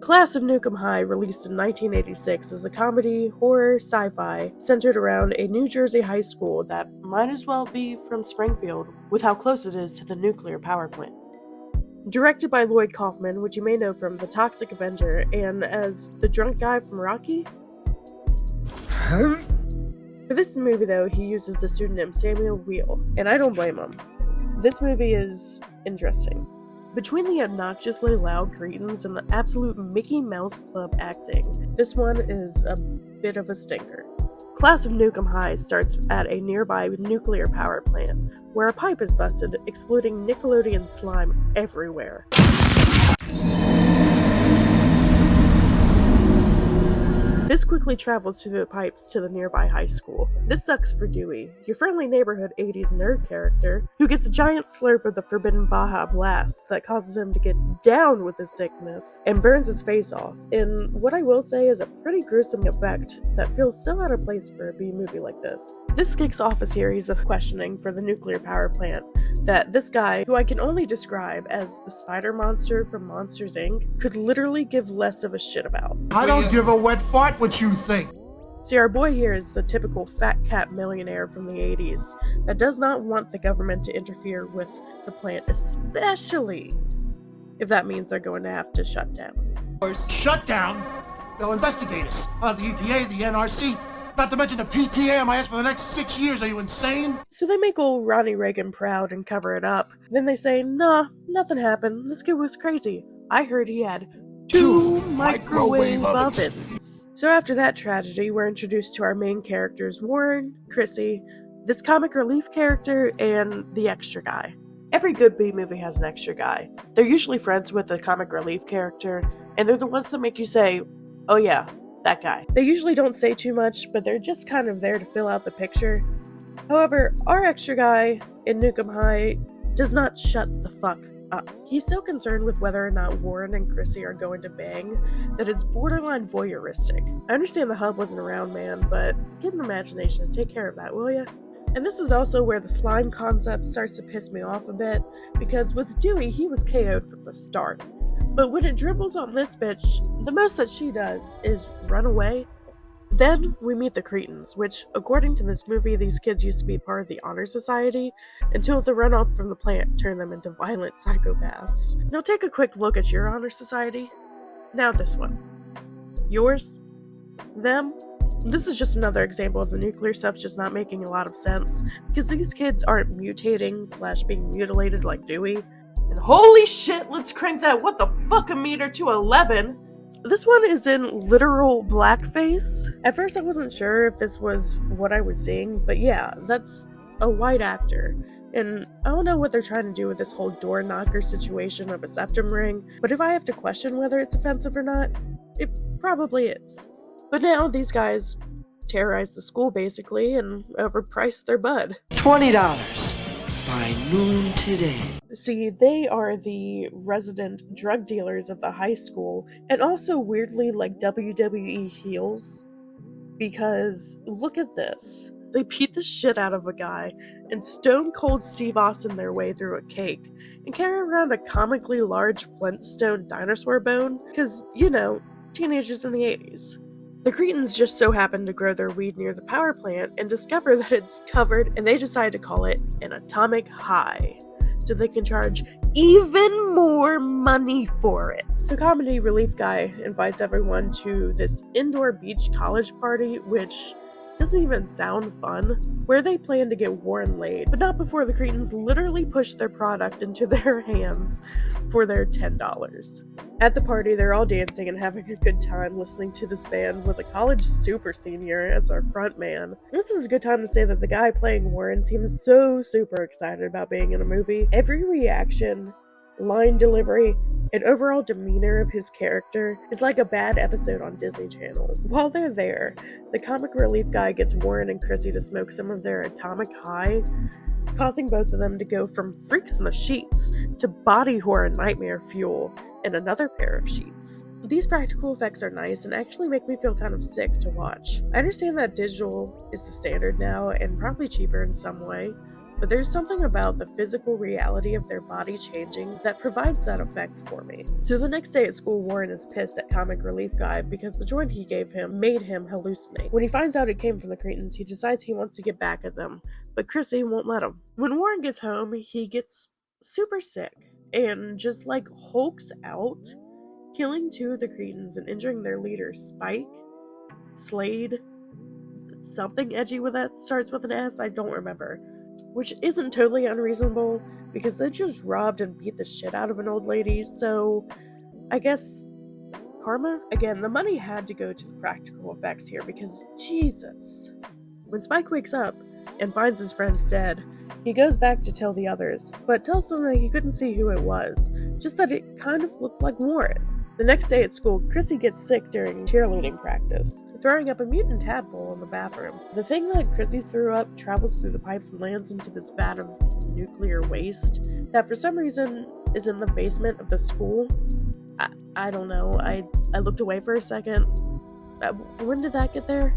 Class of Nuke High, released in 1986, is a comedy, horror, sci-fi centered around a New Jersey high school that might as well be from Springfield with how close it is to the nuclear power plant. Directed by Lloyd Kaufman, which you may know from The Toxic Avenger and as the drunk guy from Rocky. For this movie, though, he uses the pseudonym Samuel Wheel, and I don't blame him. This movie is interesting. Between the obnoxiously loud cretins and the absolute Mickey Mouse Club acting, this one is a bit of a stinker. Class of Nuke High starts at a nearby nuclear power plant, where a pipe is busted, exploding Nickelodeon slime everywhere. This quickly travels through the pipes to the nearby high school. This sucks for Dewey, your friendly neighborhood 80s nerd character, who gets a giant slurp of the forbidden Baja Blast that causes him to get down with his sickness and burns his face off, in what I will say is a pretty gruesome effect that feels so out of place for a B-movie like this. This kicks off a series of questioning for the nuclear power plant that this guy, who I can only describe as the spider monster from Monsters, Inc., could literally give less of a shit about. I don't give a wet fart what you think. See, our boy here is the typical fat cat millionaire from the 80s that does not want the government to interfere with the plant, especially if that means they're going to have to shut down. Shut down? They'll investigate us. The EPA, the NRC, not to mention the PTA for the next 6 years. Are you insane? So they make old Ronnie Reagan proud and cover it up. Then they say, nah, nothing happened. This kid was crazy. I heard he had 2 microwave ovens. So after that tragedy, we're introduced to our main characters, Warren, Chrissy, this comic relief character, and the extra guy. Every good B-movie has an extra guy. They're usually friends with the comic relief character, and they're the ones that make you say, oh yeah, that guy. They usually don't say too much, but they're just kind of there to fill out the picture. However, our extra guy in Nuke High does not shut the fuck up. He's so concerned with whether or not Warren and Chrissy are going to bang that it's borderline voyeuristic. I understand the hub wasn't around, man, but get an imagination and take care of that, will ya? And this is also where the slime concept starts to piss me off a bit, because with Dewey, he was KO'd from the start. But when it dribbles on this bitch, the most that she does is run away. Then we meet the cretins, which, according to this movie, these kids used to be part of the honor society until the runoff from the plant turned them into violent psychopaths. Now take a quick look at your honor society. Now this one. Yours? Them? This is just another example of the nuclear stuff just not making a lot of sense, because these kids aren't mutating / being mutilated like Dewey. And holy shit, let's crank that what the fuck a meter to 11! This one is in literal blackface. At first I wasn't sure if this was what I was seeing, but yeah, that's a white actor. And I don't know what they're trying to do with this whole door knocker situation of a septum ring, but if I have to question whether it's offensive or not, it probably is. But now these guys terrorize the school basically and overprice their bud. $20 by noon today. See, they are the resident drug dealers of the high school, and also weirdly like WWE heels, because look at this. They beat the shit out of a guy and Stone Cold Steve Austin their way through a cake, and carry around a comically large Flintstone dinosaur bone, because, you know, teenagers in the 80s. The cretins just so happen to grow their weed near the power plant and discover that it's covered, and they decide to call it an atomic high, so they can charge even more money for it. So comedy relief guy invites everyone to this indoor beach college party, which doesn't even sound fun, where they plan to get Warren laid, but not before the cretins literally push their product into their hands for their $10. At the party, they're all dancing and having a good time listening to this band with a college super senior as our front man. This is a good time to say that the guy playing Warren seems so super excited about being in a movie. Every reaction, line delivery, and overall demeanor of his character is like a bad episode on Disney Channel. While they're there, the comic relief guy gets Warren and Chrissy to smoke some of their atomic high, causing both of them to go from freaks in the sheets to body horror nightmare fuel in another pair of sheets. These practical effects are nice and actually make me feel kind of sick to watch. I understand that digital is the standard now and probably cheaper in some way, but there's something about the physical reality of their body changing that provides that effect for me. So the next day at school, Warren is pissed at Comic Relief Guy because the joint he gave him made him hallucinate. When he finds out it came from the cretins, he decides he wants to get back at them, but Chrissy won't let him. When Warren gets home, he gets super sick and just hulks out, killing 2 of the cretins and injuring their leader, Spike, Slade, something edgy with that starts with an S, I don't remember. Which isn't totally unreasonable, because they just robbed and beat the shit out of an old lady, so I guess karma? Again, the money had to go to the practical effects here, because Jesus. When Spike wakes up and finds his friends dead, he goes back to tell the others, but tells them that he couldn't see who it was, just that it kind of looked like Warren. The next day at school, Chrissy gets sick during cheerleading practice, throwing up a mutant tadpole in the bathroom. The thing that Chrissy threw up travels through the pipes and lands into this vat of nuclear waste that for some reason is in the basement of the school. I don't know. I looked away for a second. When did that get there?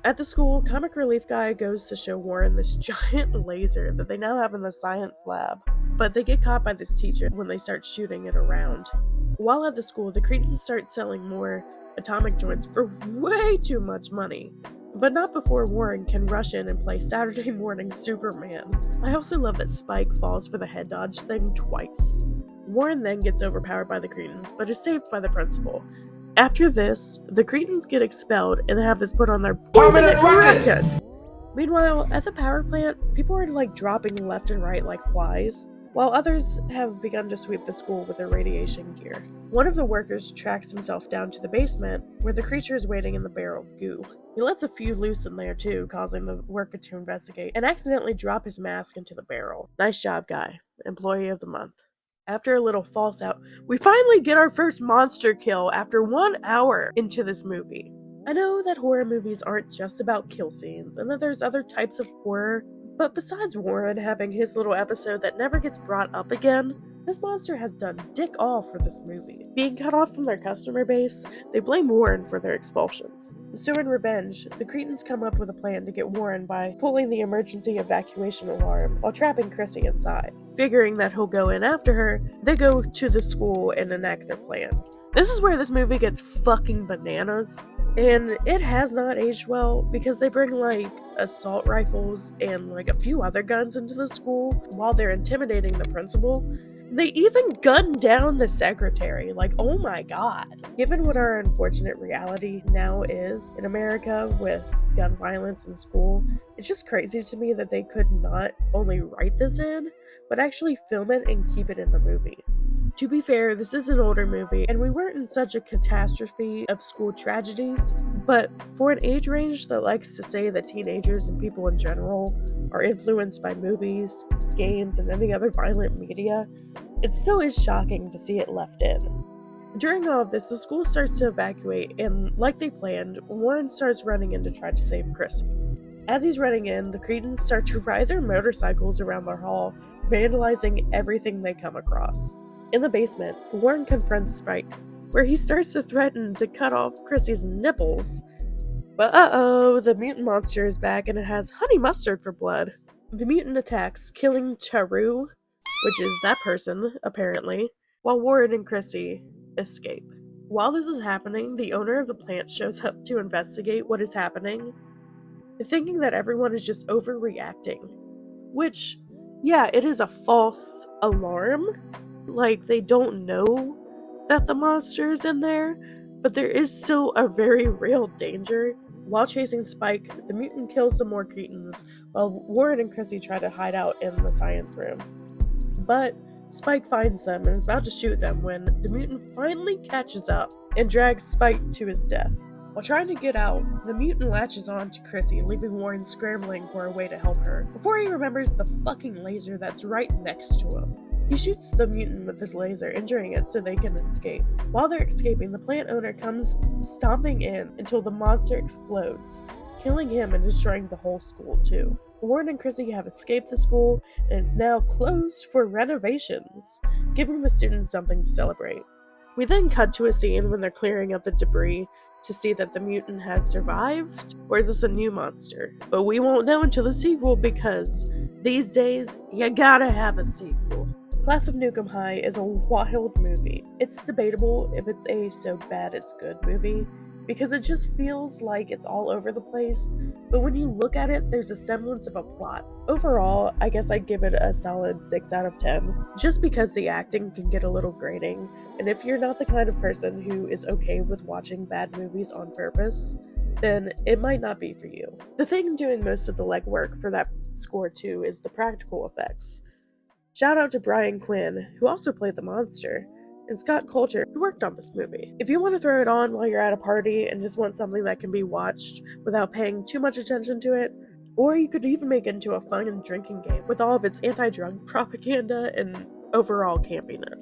At the school, Comic Relief Guy goes to show Warren this giant laser that they now have in the science lab, but they get caught by this teacher when they start shooting it around. While at the school, the cretins start selling more atomic joints for way too much money, but not before Warren can rush in and play Saturday morning Superman. I also love that Spike falls for the head dodge thing twice. Warren then gets overpowered by the cretins, but is saved by the principal. After this, the cretins get expelled and have this put on their permanent record. Meanwhile, at the power plant, people are dropping left and right like flies, while others have begun to sweep the school with their radiation gear. One of the workers tracks himself down to the basement, where the creature is waiting in the barrel of goo. He lets a few loose in there too, causing the worker to investigate, and accidentally drop his mask into the barrel. Nice job, guy. Employee of the month. After a little false out, we finally get our first monster kill after 1 hour into this movie. I know that horror movies aren't just about kill scenes, and that there's other types of horror, but besides Warren having his little episode that never gets brought up again, this monster has done dick all for this movie. Being cut off from their customer base, they blame Warren for their expulsions. So in revenge, the cretins come up with a plan to get Warren by pulling the emergency evacuation alarm while trapping Chrissy inside. Figuring that he'll go in after her, they go to the school and enact their plan. This is where this movie gets fucking bananas, and it has not aged well because they bring assault rifles and a few other guns into the school while they're intimidating the principal. They even gun down the secretary. Oh my god. Given what our unfortunate reality now is in America with gun violence in school, it's just crazy to me that they could not only write this in, but actually film it and keep it in the movie. To be fair, this is an older movie, and we weren't in such a catastrophe of school tragedies, but for an age range that likes to say that teenagers and people in general are influenced by movies, games, and any other violent media, it still is shocking to see it left in. During all of this, the school starts to evacuate, and like they planned, Warren starts running in to try to save Chrissy. As he's running in, the cretins start to ride their motorcycles around their hall, vandalizing everything they come across. In the basement, Warren confronts Spike, where he starts to threaten to cut off Chrissy's nipples. But uh-oh, the mutant monster is back and it has honey mustard for blood. The mutant attacks, killing Charu, which is that person, apparently, while Warren and Chrissy escape. While this is happening, the owner of the plant shows up to investigate what is happening, thinking that everyone is just overreacting. Which, yeah, it is a false alarm. They don't know that the monster is in there, but there is still a very real danger. While chasing Spike, the mutant kills some more cretins, while Warren and Chrissy try to hide out in the science room. But Spike finds them and is about to shoot them when the mutant finally catches up and drags Spike to his death. While trying to get out, the mutant latches on to Chrissy, leaving Warren scrambling for a way to help her, before he remembers the fucking laser that's right next to him. He shoots the mutant with his laser, injuring it so they can escape. While they're escaping, the plant owner comes stomping in until the monster explodes, killing him and destroying the whole school too. Warren and Chrissy have escaped the school, and it's now closed for renovations, giving the students something to celebrate. We then cut to a scene when they're clearing up the debris, to see that the mutant has survived, or is this a new monster? But we won't know until the sequel, because these days, you gotta have a sequel. Class of Nuke 'Em High is a wild movie. It's debatable if it's a so bad it's good movie, because it just feels like it's all over the place, but when you look at it, there's a semblance of a plot. Overall, I guess I'd give it a solid 6 out of 10, just because the acting can get a little grating, and if you're not the kind of person who is okay with watching bad movies on purpose, then it might not be for you. The thing doing most of the legwork for that score too is the practical effects. Shout out to Brian Quinn, who also played the monster, and Scott Coulter, who worked on this movie. If you want to throw it on while you're at a party and just want something that can be watched without paying too much attention to it, or you could even make it into a fun and drinking game with all of its anti-drug propaganda and overall campiness.